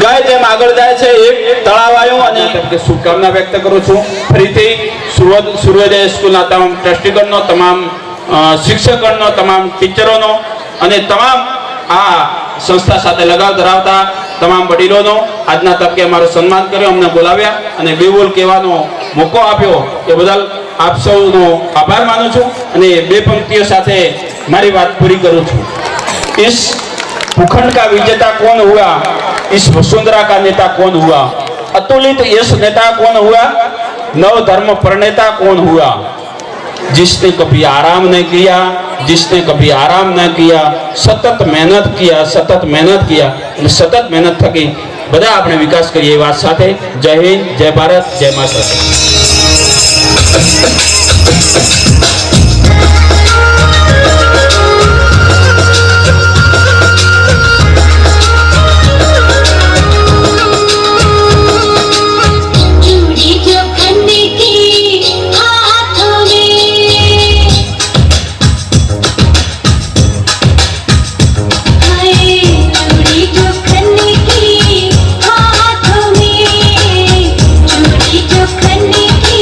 J: ગાય જેમ આગળ જાય છે એક તળાવ આવ્યું અને શુભકામના વ્યક્ત કરું છું ફરીથી સૂર્યોદય સ્કૂલના તમામ ટ્રસ્ટીગણનો, તમામ શિક્ષકગણનો, તમામ ટીચરોનો અને તમામ આ સંસ્થા સાથે લગાવ ધરાવતા તમામ વડીલોનો આજના તબકે અમારું સન્માન કર્યો, અમને બોલાવ્યા અને બે બોલ કહેવાનો મોકો આપ્યો એ બદલ આપ સૌનો આભાર માનું છું અને બે પંક્તિઓ સાથે મારી વાત પૂરી કરું છું. इस भूखंड का विजेता कौन हुआ, इस वसुंधरा का नेता कौन हुआ, अतुलित यश नेता कौन हुआ, नव धर्म प्रणेता कौन हुआ, जिसने कभी आराम नहीं किया, जिसने कभी आराम न किया, सतत मेहनत किया, सतत मेहनत किया અને સતત મહેનત થકી બધા આપણે વિકાસ કરીએ એ વાત સાથે જય હિન્દ, જય ભારત, જય માતા.
K: जो खन्ने की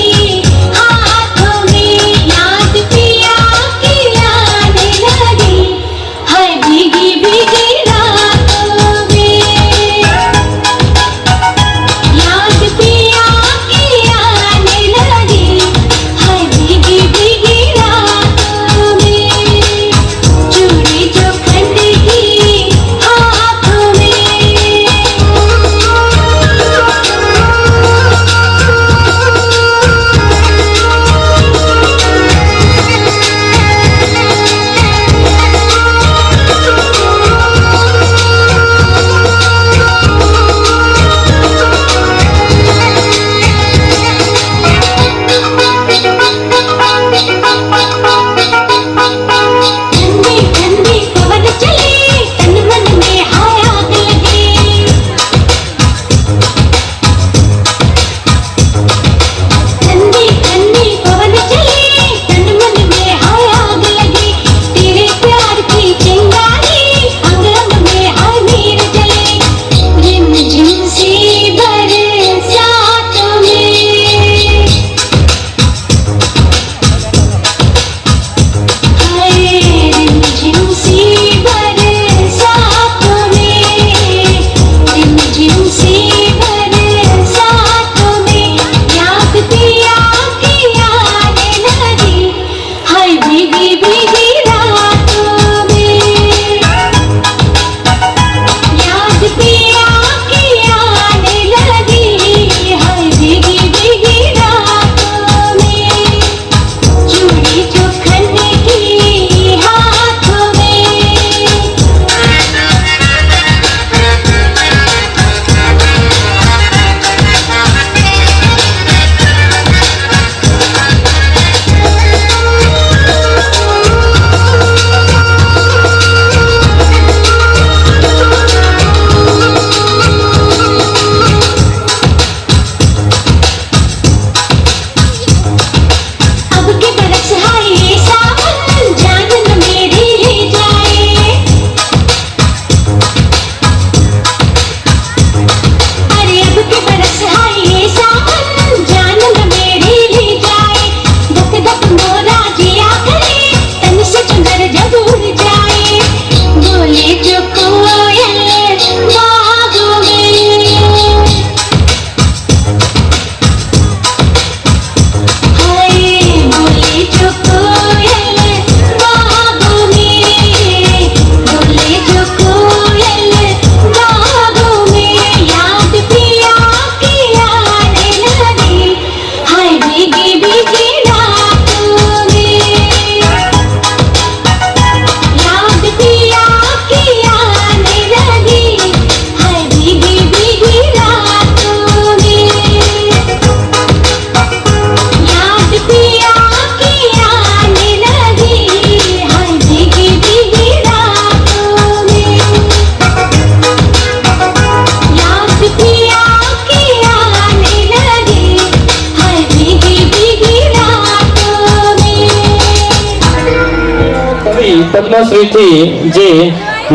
B: પદ્મશ્રીથી જે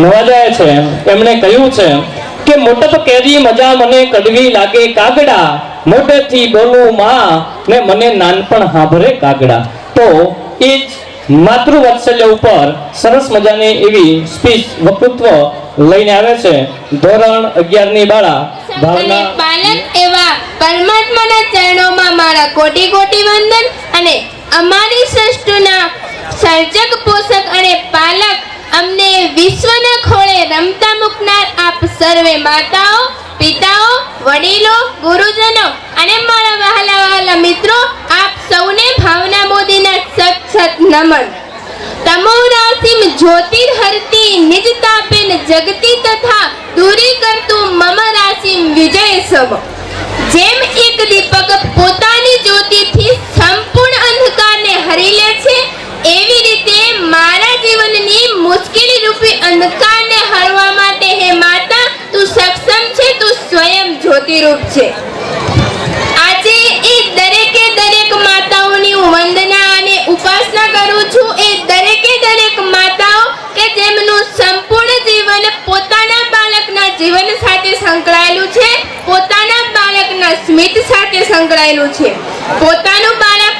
B: નવાજાયા છે એમણે કહ્યું છે કે મોટપ કેરી મજા મને કડવી લાગે કાગડા, મોટેથી બોલું માં ને મને નાનપણ હાંભરે કાગડા. તો એ જ માતૃવાત્સલ્ય ઉપર સરસ મજાની એવી સ્પીચ વક્તૃત્વ લઈને આવે છે ધોરણ 11 ની બાળા ભાવના.
K: બાલક એવા પરમાત્માના ચરણોમાં મારા કોટી કોટી વંદન. અને અમારી સૃષ્ટિના સર્જક, પોષક અને પાલક અમને વિશ્વના ખોળે રમતા મૂકનાર આપ સર્વે માતાઓ, પિતાઓ, વડીલો, ગુરુજનો અને મારા વહાલા વહાલા મિત્રો, આપ સૌને ભાવના મોદીના સત સત નમન. તમો રાશિમ જ્યોતિર્હરતી નિજ તાપેન જગતી તથા દૂરી કરતું મમ રાશિમ વિજય સમ. જેમ એક દીપક પોતાની જ્યોતિથી સંપૂર્ણ અંધકારને હરી લે છે, એવી રીતે મારા જીવનની મુશ્કેલી રૂપી અંધકારને હરવા માટે હે માતા તું સક્ષમ છે, તું સ્વયં જ્યોતિરૂપ છે. આજે એ દરેકે દરેક માતાઓની હું વંદના અને ઉપાસના કરું છું. એ દરેકે દરેક માતાઓ કે જેમનું સંપૂર્ણ જીવન પોતાના બાળકના જીવન સાથે સંકળાયેલું છે, પોતાના બાળકના સ્મિત સાથે સંકળાયેલું છે. પોતાનું બાળક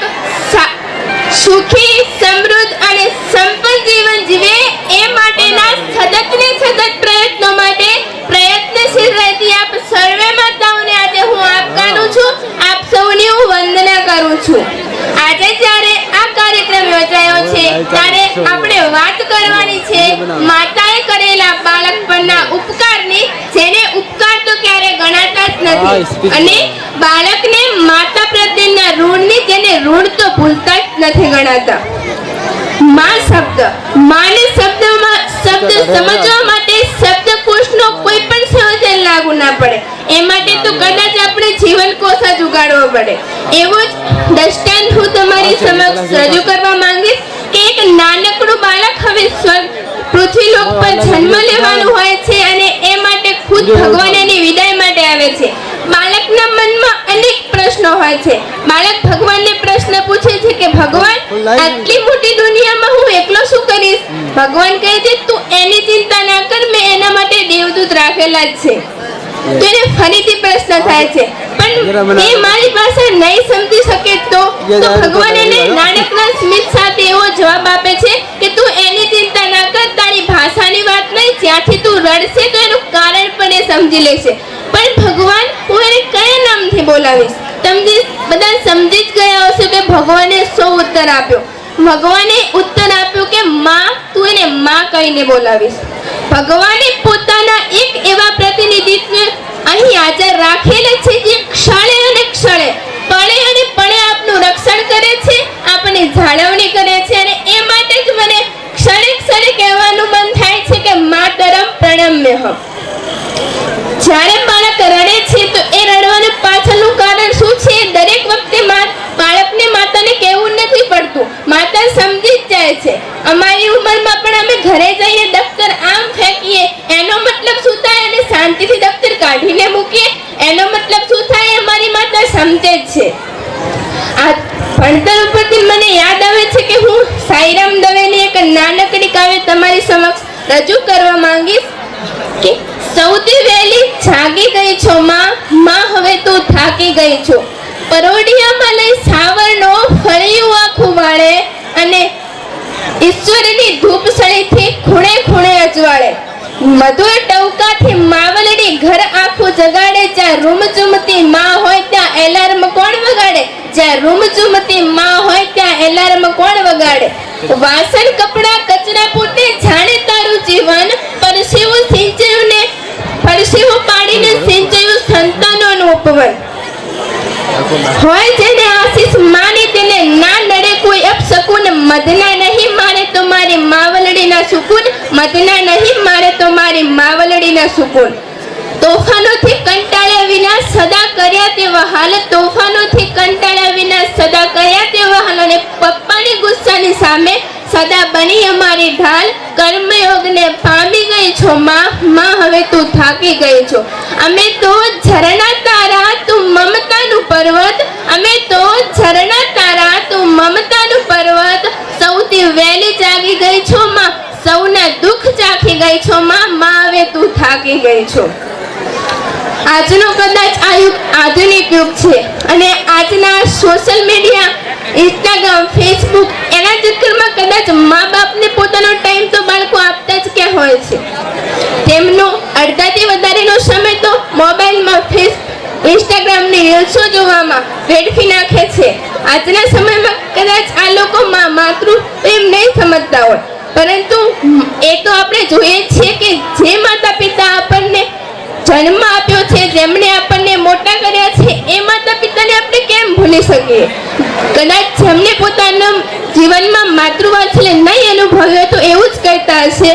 K: સુખી, સમૃદ્ધ અને સંપન્ન જીવન જીવે એ માટેના સતત ને સતત પ્રયત્નો માટે પ્રયત્નશીલ રહેતી આપ સર્વે માતાઓને આજે હું આપકારું છું, આપ સૌની હું વંદના કરું છું. આજે જ્યારે આ કાર્યક્રમ યોજાયો છે ત્યારે આપણે વાત કરવાની છે માતાએ કરેલા બાળક પરના ઉપકારની, જેને ઉપકાર તો ક્યારે ગણાતા જ નથી, અને બાળકને માતા પ્રત્યેના ઋણની, જેને ઋણ તો ભૂલતા જ નથી ગણાતા. માં શબ્દ, માને શબ્દ સમજવા માટે શબ્દકોશનો કોઈ પણ સંયોજન લાગુ ના પડે. એ માટે તો કદાચ આપણે જીવનકોશ જ ઉગાડવો પડે. એવું જ દ્રષ્ટાંત હું તમારી સમક્ષ રજૂ કરવા માંગીશ કે એક નાનકડું બાળક હવે પૃથ્વીલોક પર જન્મ લેવાનું હોય છે અને એ માટે ખુદ ભગવાન એની વિદાય માટે આવે છે. બાળકના મનમાં અનેક પ્રશ્નો હોય છે. બાળક ભગવાનને પ્રશ્ન પૂછે છે કે ભગવાન, આટલી મોટી દુનિયામાં હું એકલો શું કરીશ? ભગવાન કહે છે તું એની ચિંતા ના કર, મેં એના માટે દેવદૂત રાખેલા જ છે. તો એને ફરીથી પ્રશ્ન થાય છે, પણ એ મારી પાસે નહીં સમજી શકે તો ભગવાન એને નાનકડા સ્મિત સાથે એવો જવાબ આપે છે કે તું એની ચિંતા ના કર, તારી ભાષાની વાત નહીં, જ્યાંથી તું રડશે તો એનું કારણ પણ એ સમજી લેશે. પણ ભગવાન, હું એને કયા નામથી બોલાવીશ? તમે બધા સમજી જ ગયા હશો કે ભગવાને શો ઉત્તર આપ્યો. ભગવાને ઉત્તર આપ્યો કે માં, તું એને માં કહીને બોલાવીશ. ભગવાને પોતાના એક એવા પ્રતિનિધિત્વ અહીં હાજર રાખેલા છે જે ક્ષણે અને ક્ષણે, પળે અને પળે આપનું રક્ષણ કરે છે, આપની જાળવણી કરે છે. અને એ માટે જ મને ક્ષણે ક્ષણે કહેવાનું મન થાય છે કે માતરમ પ્રણમ્યહમ. જ્યારે બાળક રડે છે તો એ રડવાનું પાછળનું કારણ શું છે? દરેક વખતે બાળકને માતાને કહેવું નથી પડતું, માતા સમજી જ જાય છે. અમારી ઉંમરમાં પણ અમે ઘરે જઈને દફતર આમ ફેંકીએ, એનો મતલબ શું થાય? અને શાંતિથી દફતર કાઢીને મૂકીએ, એનો મતલબ શું થાય? અમારી માતા સમજે જ છે. આ ભણતર ઉપરથી મને યાદ આવે છે કે હું સાઈરામ દવેની એક નાનકડી કાવ્ય તમારી સમક્ષ રજૂ કરવા માંગીશ કે સૌથી વહેલી જાગી ગઈ છો માં, હવે તું થાકી ગઈ છો. પરોડિયામાં લઈ સાવરનો ફળિયું આખું વાળે અને ઈશ્વરની ધૂપસળીથી ખૂણે ખૂણે અજવાળે. મધુર ટવકાથી માવલડી ઘર આખું જગાડે. જ્યાં રૂમઝૂમતી માં હોય ત્યાં એલાર્મ કોણ વગાડે? જ્યાં રૂમઝૂમતી માં હોય ત્યાં એલાર્મ કોણ વગાડે? વાસણ કપડા કચરા પોતે જાણે તારું જીવન, પરસેવું સિંચાયું ને પરસેવું પાડીને સિંચાયું સંતાનોનું ઉપવન. હોય જેને આશીષ માની તેને ના નડે કોઈ અપશકુન. મદના નહીં મારે તો મારી માવલડીના સુકૂન, મદના નહીં મારે તો મારી માવલડીના સુકૂન. તોફાનોથી કંટાળ્યા વિના સદા કર્યા તેવા હાલ, તોફાનોથી કંટાળ્યા વિના સદા કર્યા તેવા હાલ. અને પપ્પાની ગુસ્સાની સામે સદા બની અમારી ઢાલ. કર્મયોગને પામી ગઈ છો માં, હવે તું થાકી ગઈ છો. અમે તો ઝરણા તારા, તું મમતાનું પર્વત. અમે તો ઝરણા તારા, તું મમતાનું પર્વત. સૌથી વહેલી જાગી ગઈ છો માં, ગઈ છો માં, હવે તું થાકી ગઈ છો. આજનો કદાચ આ યુગ આધુનિક યુગ છે અને આજના સોશિયલ મીડિયા, ઇન્સ્ટાગ્રામ, ફેસબુક એના ચક્કરમાં કદાચ મા બાપને પોતાનો ટાઈમ તો બાળકો આપતા જ ક્યાં હોય છે. તેમનો અડધાથી વધારેનો સમય તો મોબાઈલમાં, ઇન્સ્ટાગ્રામની રીલ્સો જોવામાં વેડફી નાખે છે. આજના સમયમાં કદાચ આ લોકો માતૃ પ્રેમ નહીં સમજતા હોય, પરંતુ એ તો આપણે જોઈએ છીએ કે જે માતા પિતા આપણને જન્મ આપ્યો છે, જેમણે આપણને મોટા કર્યા છે, એ માતા પિતાને આપણે કેમ ભૂલી શકીએ. કદાચ જેમને પોતાના જીવનમાં માતૃવાત્સલ્ય નહીં અનુભવ્યો તો એવું જ કહેતા હશે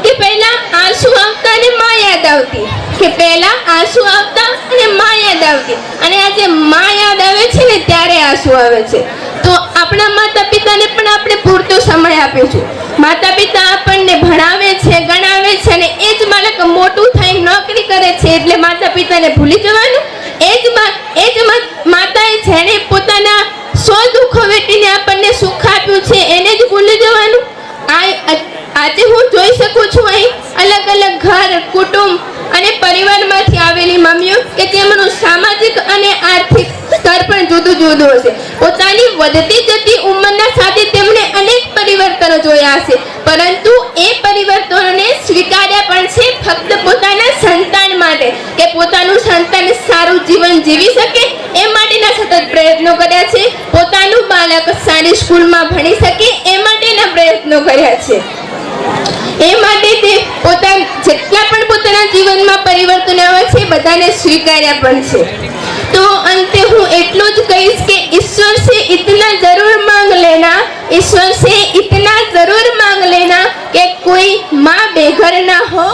K: કે પહેલા આંસુ આવતા અને માં યાદ આવતી, કે પહેલા આંસુ આવતા અને માં યાદ આવતી, અને આજે માં યાદ આવે છે ને ત્યારે આંસુ આવે છે. તો આપણા માતા પિતાને પણ આપણે પૂરતો સમય આપીશું. માતા પિતા આપણને ભણાવે છે, ગણાવે છે, અને એ જ બાળક મોટું થઈ નોકરી કરે છે એટલે માતા પિતાને ભૂલી જવાનું. એ જ માતાએ જેણે પોતાના 100 દુઃખો વેઠીને આપણને સુખ આપ્યું છે એને જ ભૂલી જવાનું. આજે હું જોઈ શકું છું અહીં અલગ અલગ ઘર, કુટુંબ અને પરિવારમાંથી આવેલી મમ્મીઓ કે તેમનું સામાજિક અને આર્થિક સ્તર પણ જુદું જુદું હશે. પોતાની વધતી જતી ઉંમરના સાથે તેમણે અનેક પરિવર્તનો જોયા હશે, પરંતુ એ પરિવર્તનોને સ્વીકાર્યા પણ છે ફક્ત પોતાના સંતાન માટે, કે પોતાનું સંતાન સારું જીવન જીવી શકે એ માટેના સતત પ્રયત્નો કર્યા છે. પોતાનું બાળક સારી સ્કૂલમાં ભણી શકે એ માટેના પ્રયત્નો કર્યા છે. એ માટે તે જેટલા પણ પોતાના જીવનમાં પરિવર્તન આવે છે બધાને સ્વીકાર્યા પણ છે. તો અંતે હું એટલું જ કહીશ કે ઈશ્વર से इतना जरूर मांग लेना, ईश्वर से इतना जरूर मांग लेना कि कोई माँ बेघर ना हो,